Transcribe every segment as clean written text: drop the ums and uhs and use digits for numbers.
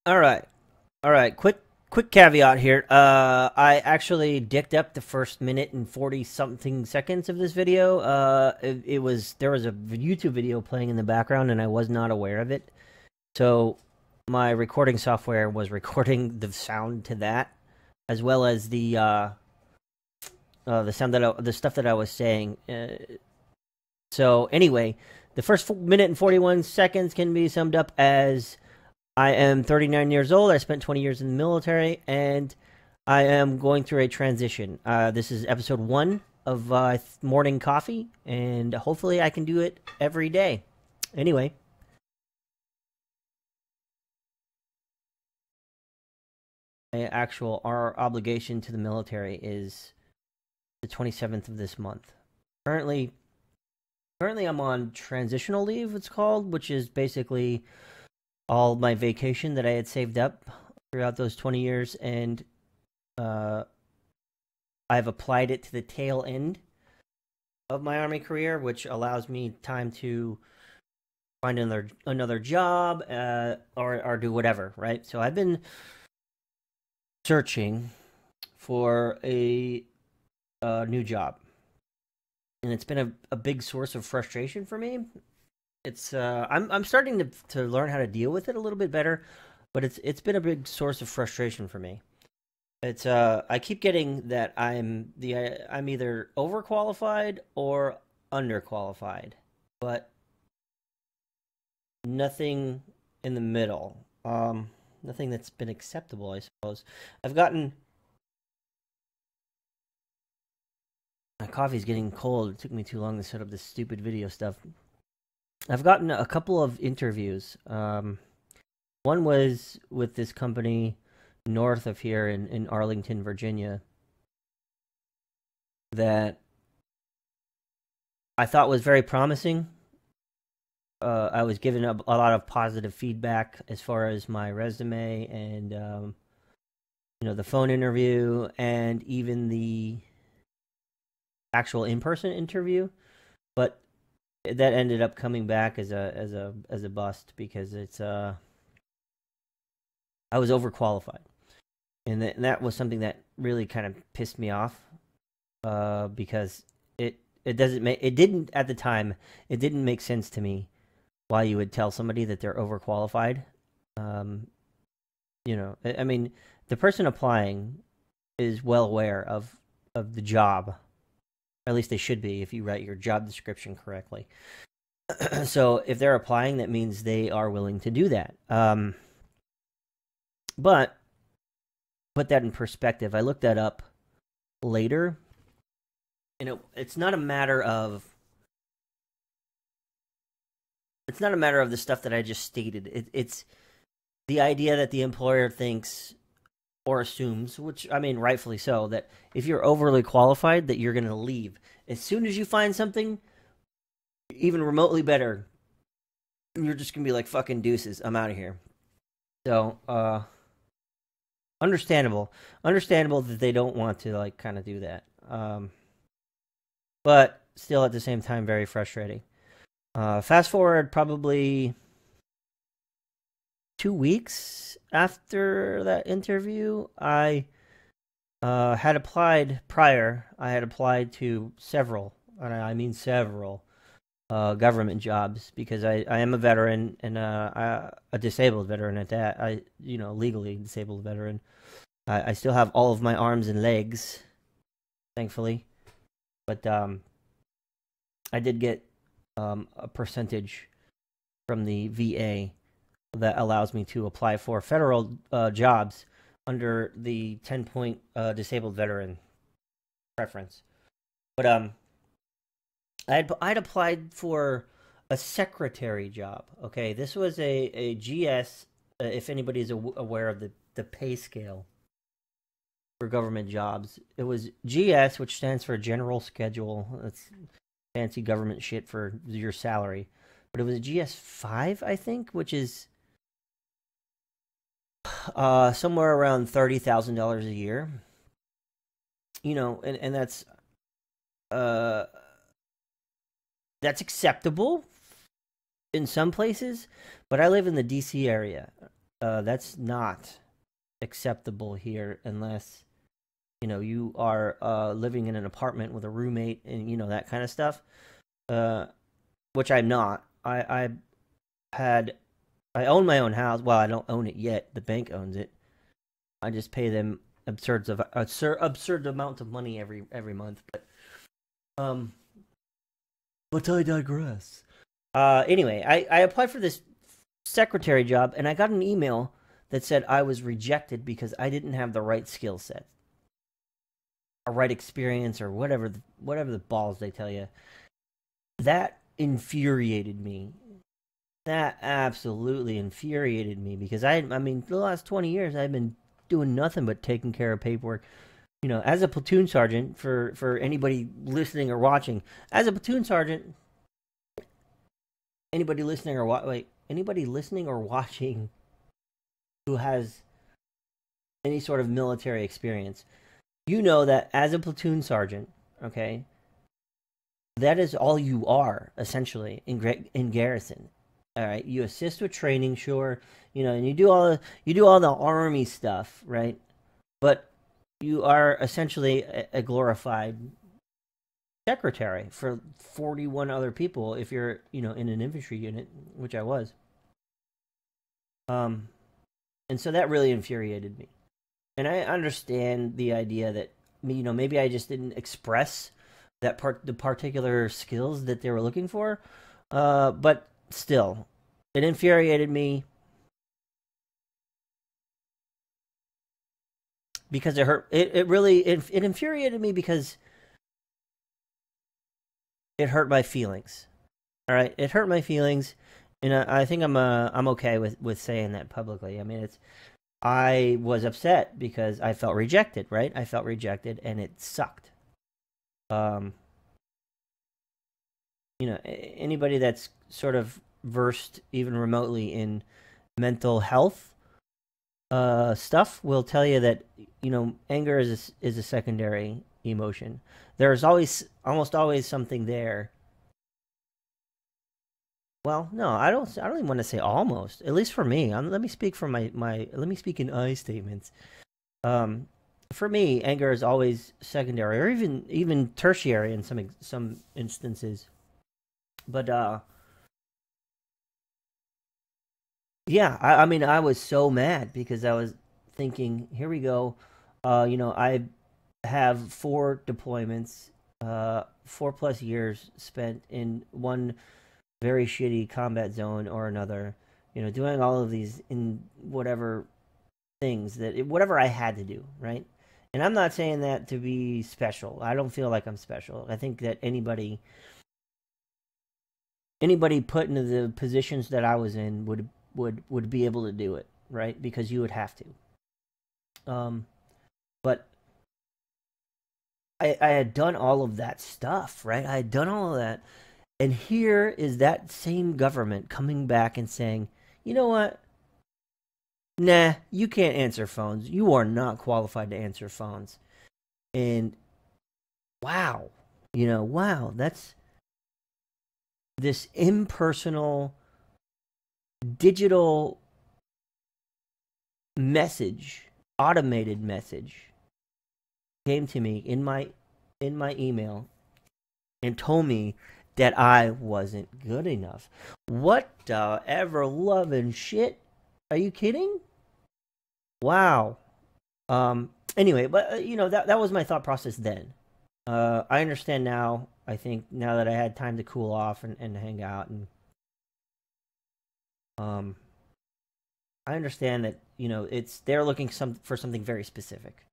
All right. All right. Quick caveat here. I actually dicked up the first minute and 40 something seconds of this video. There was a YouTube video playing in the background and I was not aware of it. So my recording software was recording the sound to that as well as the sound the stuff that I was saying. So anyway, the first minute and 41 seconds can be summed up as I am 39 years old. I spent 20 years in the military, and I am going through a transition. This is episode 1 of Morning Coffee, and hopefully I can do it every day. Anyway, our obligation to the military is the 27th of this month. Currently, I'm on transitional leave, it's called, which is basically all my vacation that I had saved up throughout those 20 years, and I've applied it to the tail end of my Army career, which allows me time to find another job or do whatever, right? So I've been searching for a new job, and it's been a big source of frustration for me. It's I'm starting to learn how to deal with it a little bit better, but it's been a big source of frustration for me. It's I keep getting that I'm either overqualified or underqualified, but nothing in the middle. Nothing that's been acceptable, I suppose. I've gotten My coffee's getting cold. It took me too long to set up this stupid video stuff. I've gotten a couple of interviews. One was with this company north of here in Arlington, Virginia, that I thought was very promising. I was given a lot of positive feedback as far as my resume and the phone interview and even the actual in-person interview, but that ended up coming back as a bust because I was overqualified, and that was something that really kind of pissed me off because it didn't at the time, it didn't make sense to me why you would tell somebody that they're overqualified. I mean, the person applying is well aware of the job. At least they should be if you write your job description correctly. So if they're applying, that means they are willing to do that. But put that in perspective. I looked that up later, and it's not a matter of the stuff that I just stated. It's the idea that the employer thinks or assumes, which I mean rightfully so, that if you're overly qualified that you're going to leave. As soon as you find something even remotely better, you're just going to be like, fucking deuces, I'm out of here. So, understandable that they don't want to like kind of do that. But still at the same time very frustrating. Fast forward probably 2 weeks after that interview, I had applied prior. I had applied to several, and I mean several, government jobs because I am a veteran and a disabled veteran at that. Legally disabled veteran. I still have all of my arms and legs, thankfully, but I did get a percentage from the VA that allows me to apply for federal jobs under the 10-point disabled veteran preference. But I'd applied for a secretary job. Okay, this was a GS. If anybody's aware of the pay scale for government jobs, it was GS, which stands for General Schedule. That's fancy government shit for your salary. But it was a GS5, I think, which is somewhere around $30,000 a year. And that's acceptable in some places, but I live in the DC area. That's not acceptable here unless you are living in an apartment with a roommate and that kind of stuff. Uh, which I'm not. Had I own my own house. Well, I don't own it yet. The bank owns it. I just pay them absurd amount of money every month. Um, but I digress. Anyway, I applied for this secretary job, and I got an email that said I was rejected because I didn't have the right skill set, or right experience, or whatever the balls they tell you. That infuriated me. That absolutely infuriated me because I mean, the last 20 years I've been doing nothing but taking care of paperwork. As a platoon sergeant, for anybody listening or watching, as a platoon sergeant, anybody listening or anybody listening or watching who has any sort of military experience, that as a platoon sergeant, okay, that is all you are essentially in garrison. All right, you assist with training, sure, and you do all the army stuff, right? But you are essentially a glorified secretary for 41 other people if you're, in an infantry unit, which I was. And so that really infuriated me. And I understand the idea that maybe I just didn't express the particular skills that they were looking for. But still, it infuriated me because it hurt. It really infuriated me because it hurt my feelings. All right, it hurt my feelings, and I think I'm okay with saying that publicly. I mean, I was upset because I felt rejected. Right, I felt rejected, and it sucked. Anybody that's sort of versed even remotely in mental health stuff will tell you that anger is a secondary emotion. There's almost always something there. Well, no, I don't even want to say almost. At least for me, let me speak for my let me speak in I statements. For me, anger is always secondary or even tertiary in some instances. But yeah, I mean, I was so mad because I was thinking, here we go. I have 4 deployments, 4+ years spent in one very shitty combat zone or another, doing all of these in whatever whatever I had to do, right? And I'm not saying that to be special. I don't feel like I'm special. I think that anybody put into the positions that I was in would be able to do it, right? Because you would have to. But I had done all of that stuff, right? I had done all of that. And here is that same government coming back and saying, you know what? Nah, you can't answer phones. You are not qualified to answer phones. And wow, wow, that's this impersonal digital message, automated message came to me in my email and told me that I wasn't good enough. What the ever loving shit? Are you kidding? Wow. Anyway, but that was my thought process then. I understand now. I think now that I had time to cool off and hang out and I understand that they're looking for something very specific.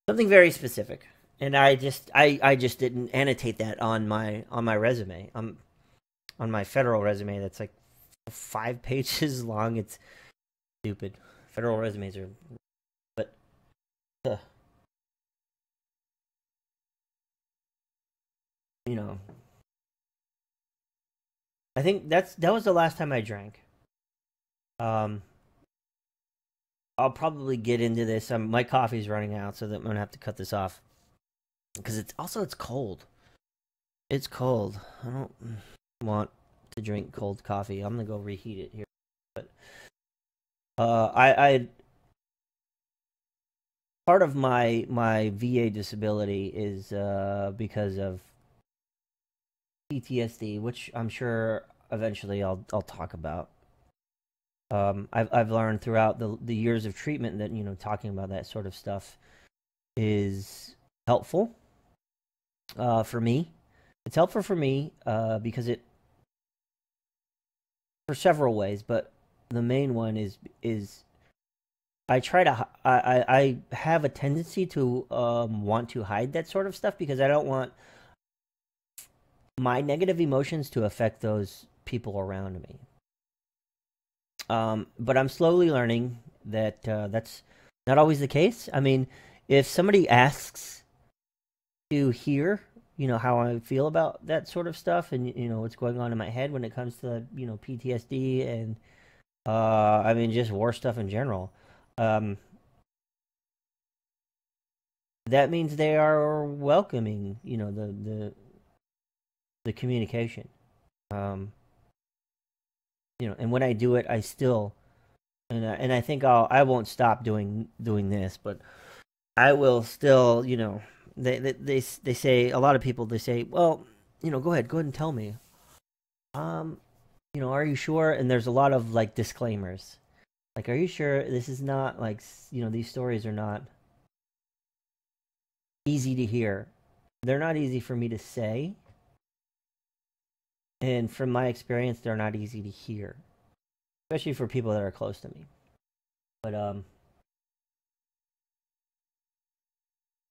Something very specific. And I just didn't annotate that on my resume. On my federal resume that's like 5 pages long. It's stupid. Federal resumes are but uh, I think that was the last time I drank. Um I'll probably get into this. My coffee's running out, so that I'm gonna have to cut this off because it's cold. It's cold. I don't want to drink cold coffee. I'm gonna go reheat it here. But I part of my VA disability is because of PTSD, which I'm sure eventually I'll talk about. I've learned throughout the years of treatment that talking about that sort of stuff is helpful for me. It's helpful for me because it for several ways, but the main one is I try to I have a tendency to want to hide that sort of stuff because I don't want my negative emotions to affect those people around me. But I'm slowly learning that that's not always the case. I mean, if somebody asks to hear, how I feel about that sort of stuff, and what's going on in my head when it comes to PTSD and I mean just war stuff in general, um, that means they are welcoming, the communication. Um, and when I do it, I still and I think I won't stop doing this, but I will still, they say a lot of people they say, well, go ahead and tell me. Um, are you sure? And there's a lot of like disclaimers. Like, are you sure this is not like, these stories are not easy to hear. They're not easy for me to say, and from my experience, they're not easy to hear, especially for people that are close to me. But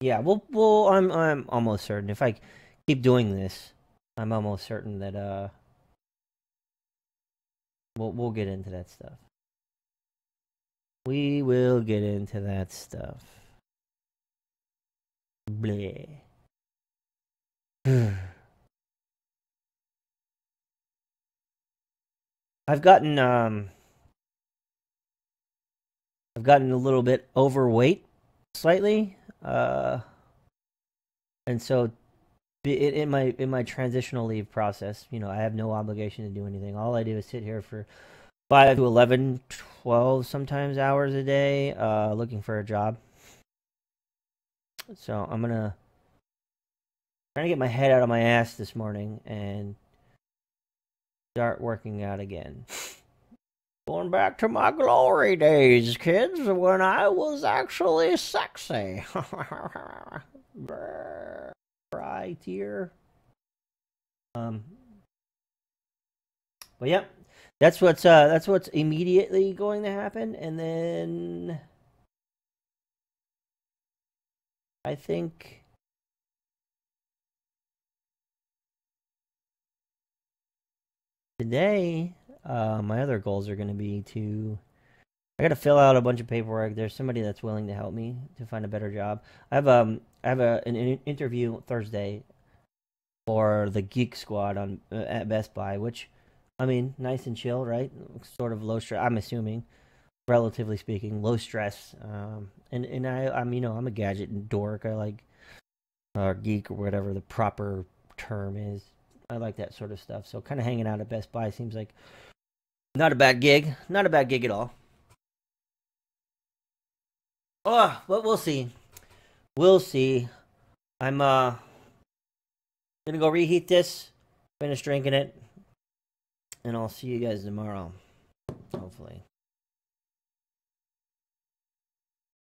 yeah, I'm almost certain if I keep doing this, I'm almost certain that we'll get into that stuff. We will get into that stuff. Bleh. I've gotten I've gotten a little bit overweight slightly, and so in my transitional leave process, I have no obligation to do anything. All I do is sit here for 5 to 11, 12 sometimes hours a day, looking for a job. So I'm trying to get my head out of my ass this morning and start working out again. Going back to my glory days, kids, when I was actually sexy. Right here. Um, but yeah, that's what's immediately going to happen, and then I think today, my other goals are going to be I got to fill out a bunch of paperwork. There's somebody that's willing to help me to find a better job. I have an interview Thursday for the Geek Squad on at Best Buy, which I mean, nice and chill, right? Sort of low stress. I'm assuming, relatively speaking, low stress. And I'm I'm a gadget dork. I like geek or whatever the proper term is. I like that sort of stuff. So kind of hanging out at Best Buy seems like not a bad gig. Not a bad gig at all. Oh, but we'll see. We'll see. I'm gonna go reheat this, finish drinking it, and I'll see you guys tomorrow. Hopefully.